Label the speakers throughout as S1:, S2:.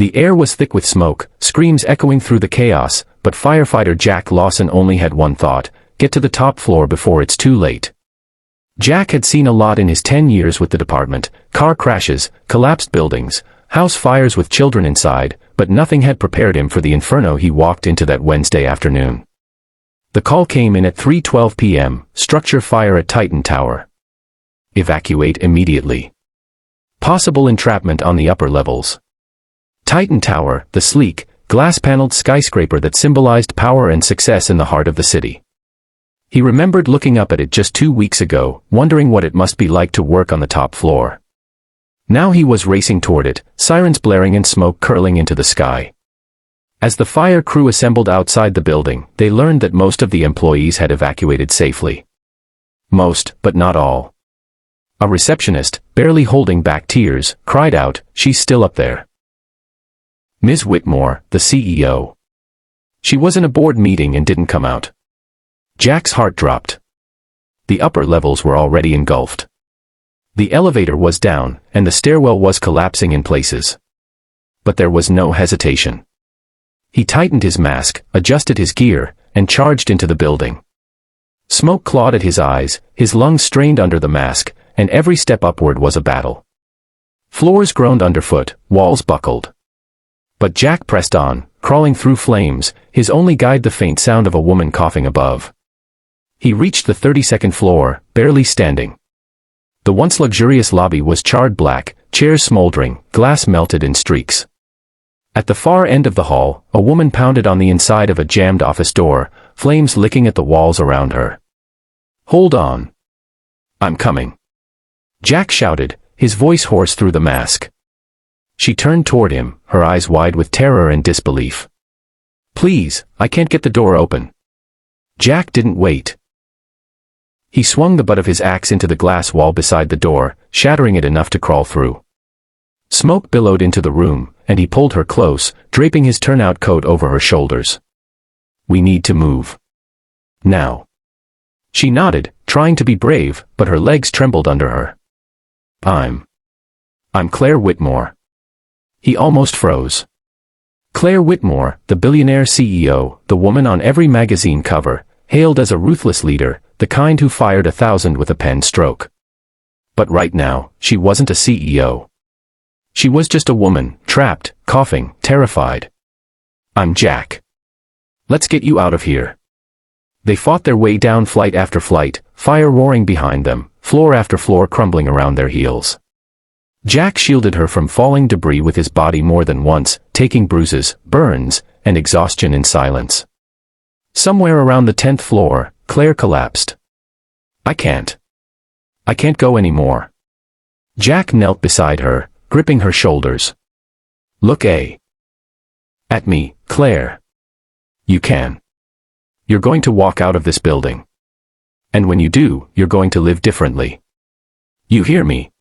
S1: The air was thick with smoke, screams echoing through the chaos, but firefighter Jack Lawson only had one thought: get to the top floor before it's too late. Jack had seen a lot in his 10 years with the department: car crashes, collapsed buildings, house fires with children inside, but nothing had prepared him for the inferno he walked into that Wednesday afternoon. The call came in at 3:12 p.m., structure fire at Titan Tower. Evacuate immediately. Possible entrapment on the upper levels. Titan Tower, the sleek, glass-paneled skyscraper that symbolized power and success in the heart of the city. He remembered looking up at it just 2 weeks ago, wondering what it must be like to work on the top floor. Now he was racing toward it, sirens blaring and smoke curling into the sky. As the fire crew assembled outside the building, they learned that most of the employees had evacuated safely. Most, but not all. A receptionist, barely holding back tears, cried out, "She's still up there." Ms. Whitmore, the CEO. She was in a board meeting and didn't come out. Jack's heart dropped. The upper levels were already engulfed. The elevator was down, and the stairwell was collapsing in places. But there was no hesitation. He tightened his mask, adjusted his gear, and charged into the building. Smoke clawed at his eyes, his lungs strained under the mask, and every step upward was a battle. Floors groaned underfoot, walls buckled. But Jack pressed on, crawling through flames, his only guide the faint sound of a woman coughing above. He reached the 32nd floor, barely standing. The once luxurious lobby was charred black, chairs smoldering, glass melted in streaks. At the far end of the hall, a woman pounded on the inside of a jammed office door, flames licking at the walls around her. "Hold on. I'm coming," Jack shouted, his voice hoarse through the mask. She turned toward him, her eyes wide with terror and disbelief. "Please, I can't get the door open." Jack didn't wait. He swung the butt of his axe into the glass wall beside the door, shattering it enough to crawl through. Smoke billowed into the room, and he pulled her close, draping his turnout coat over her shoulders. "We need to move. Now." She nodded, trying to be brave, but her legs trembled under her. I'm Claire Whitmore." He almost froze. Claire Whitmore, the billionaire CEO, the woman on every magazine cover, hailed as a ruthless leader, the kind who fired 1,000 with a pen stroke. But right now, she wasn't a CEO. She was just a woman, trapped, coughing, terrified. "I'm Jack. Let's get you out of here." They fought their way down flight after flight, fire roaring behind them, floor after floor crumbling around their heels. Jack shielded her from falling debris with his body more than once, taking bruises, burns, and exhaustion in silence. Somewhere around the 10th floor, Claire collapsed. I can't go anymore." Jack knelt beside her, gripping her shoulders. "Look at me, Claire. You can. You're going to walk out of this building. And when you do, you're going to live differently. You hear me?"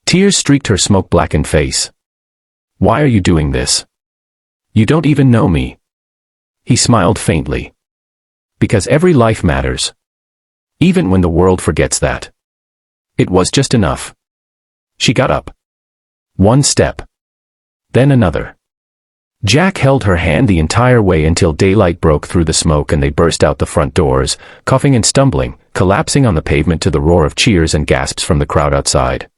S1: Tears streaked her smoke-blackened face. "Why are you doing this? You don't even know me." He smiled faintly. "Because every life matters. Even when the world forgets that." It was just enough. She got up. One step. Then another. Jack held her hand the entire way until daylight broke through the smoke and they burst out the front doors, coughing and stumbling, collapsing on the pavement to the roar of cheers and gasps from the crowd outside.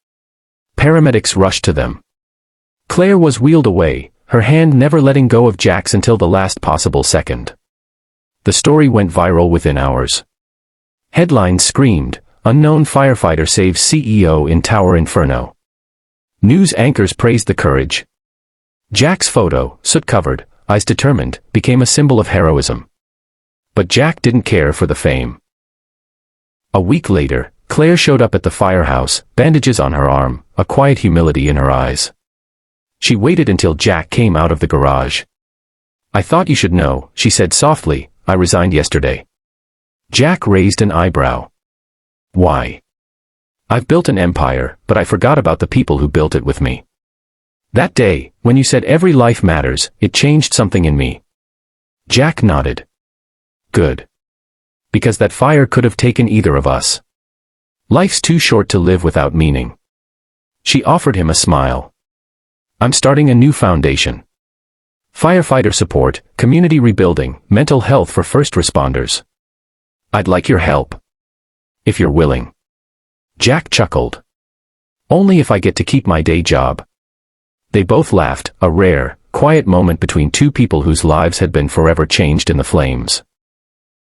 S1: Paramedics rushed to them. Claire was wheeled away, her hand never letting go of Jack's until the last possible second. The story went viral within hours. Headlines screamed, "Unknown firefighter saves CEO in Tower Inferno." News anchors praised the courage. Jack's photo, soot-covered, eyes determined, became a symbol of heroism. But Jack didn't care for the fame. A week later, Claire showed up at the firehouse, bandages on her arm, a quiet humility in her eyes. She waited until Jack came out of the garage. "I thought you should know," she said softly, "I resigned yesterday." Jack raised an eyebrow. "Why?" "I've built an empire, but I forgot about the people who built it with me. That day, when you said every life matters, it changed something in me." Jack nodded. "Good. Because that fire could have taken either of us. Life's too short to live without meaning." She offered him a smile. I'm starting a new foundation. Firefighter support, community rebuilding, mental health for first responders. I'd like your help. If you're willing. Jack chuckled. Only if I get to keep my day job. They both laughed, a rare, quiet moment between two people whose lives had been forever changed in the flames.